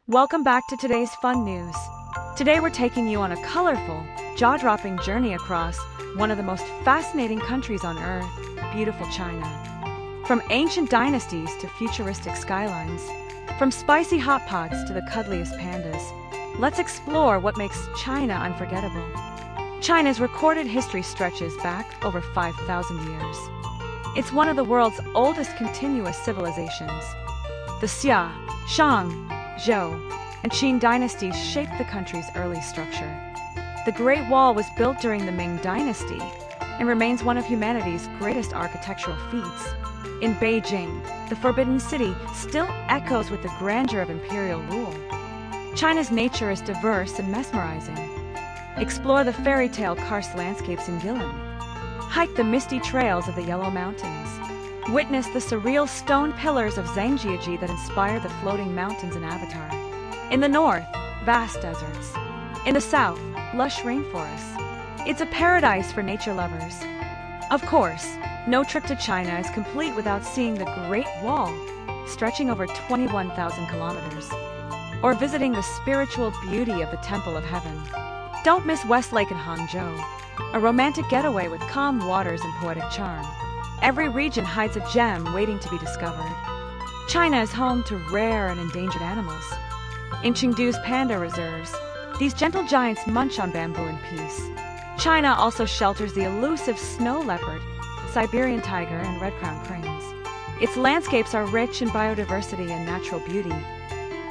Welcome back to today's fun news. Today we're taking you on a colorful, jaw-dropping journey across one of the most fascinating countries on Earth, beautiful China. From ancient dynasties to futuristic skylines, from spicy hot pots to the cuddliest pandas, let's explore what makes China unforgettable. China's recorded history stretches back over 5,000 years. It's one of the world's oldest continuous civilizations. The Xia, Shang, Zhou, and Qin dynasties shaped the country's early structure. The Great Wall was built during the Ming Dynasty and remains one of humanity's greatest architectural feats. In Beijing, the Forbidden City still echoes with the grandeur of imperial rule. China's nature is diverse and mesmerizing. Explore the fairy tale karst landscapes in Guilin. Hike the misty trails of the Yellow Mountains. Witness the surreal stone pillars of Zhangjiajie that inspire the floating mountains in Avatar. In the north, vast deserts. In the south, lush rainforests. It's a paradise for nature lovers. Of course, no trip to China is complete without seeing the Great Wall, stretching over 21,000 kilometers, or visiting the spiritual beauty of the Temple of Heaven. Don't miss West Lake in Hangzhou, a romantic getaway with calm waters and poetic charm. Every region hides a gem waiting to be discovered. China is home to rare and endangered animals. In Chengdu's panda reserves, these gentle giants munch on bamboo in peace. China also shelters the elusive snow leopard, Siberian tiger, and red-crowned cranes. Its landscapes are rich in biodiversity and natural beauty.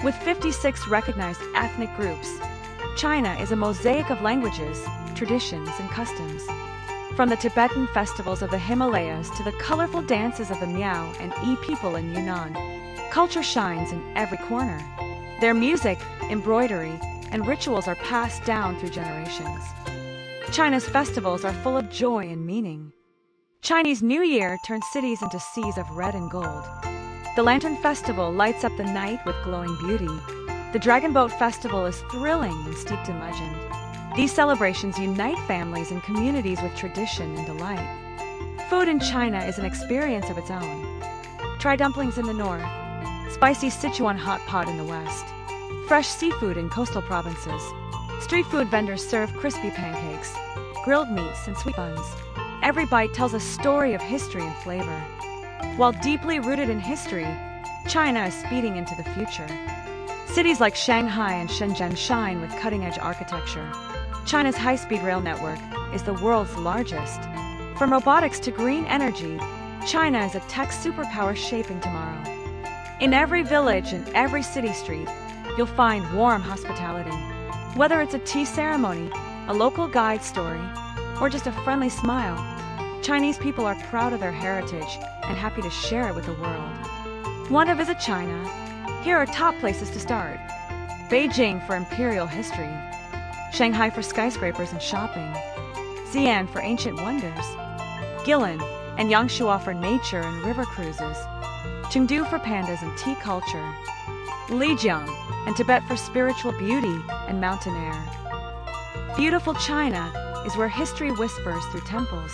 With 56 recognized ethnic groups, China is a mosaic of languages, traditions, and customs. From the Tibetan festivals of the Himalayas to the colorful dances of the Miao and Yi people in Yunnan, culture shines in every corner. Their music, embroidery, and rituals are passed down through generations. China's festivals are full of joy and meaning. Chinese New Year turns cities into seas of red and gold. The Lantern Festival lights up the night with glowing beauty. The Dragon Boat Festival is thrilling and steeped in legend. These celebrations unite families and communities with tradition and delight. Food in China is an experience of its own. Try dumplings in the north, spicy Sichuan hot pot in the west, fresh seafood in coastal provinces. Street food vendors serve crispy pancakes, grilled meats, and sweet buns. Every bite tells a story of history and flavor. While deeply rooted in history, China is speeding into the future. Cities like Shanghai and Shenzhen shine with cutting-edge architecture. China's high-speed rail network is the world's largest. From robotics to green energy, China is a tech superpower shaping tomorrow. In every village and every city street, you'll find warm hospitality. Whether it's a tea ceremony, a local guide story, or just a friendly smile, Chinese people are proud of their heritage and happy to share it with the world. Want to visit China? Here are top places to start. Beijing for imperial history. Shanghai for skyscrapers and shopping. Xi'an for ancient wonders. Guilin and Yangshuo for nature and river cruises. Chengdu for pandas and tea culture. Lijiang and Tibet for spiritual beauty and mountain air. Beautiful China is where history whispers through temples,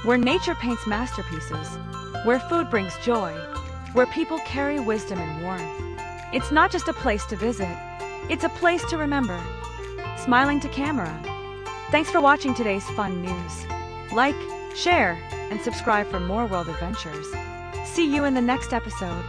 where nature paints masterpieces, where food brings joy, where people carry wisdom and warmth. It's not just a place to visit, it's a place to remember. Smiling to camera. Thanks for watching today's fun news. Like, share, and subscribe for more world adventures. See you in the next episode.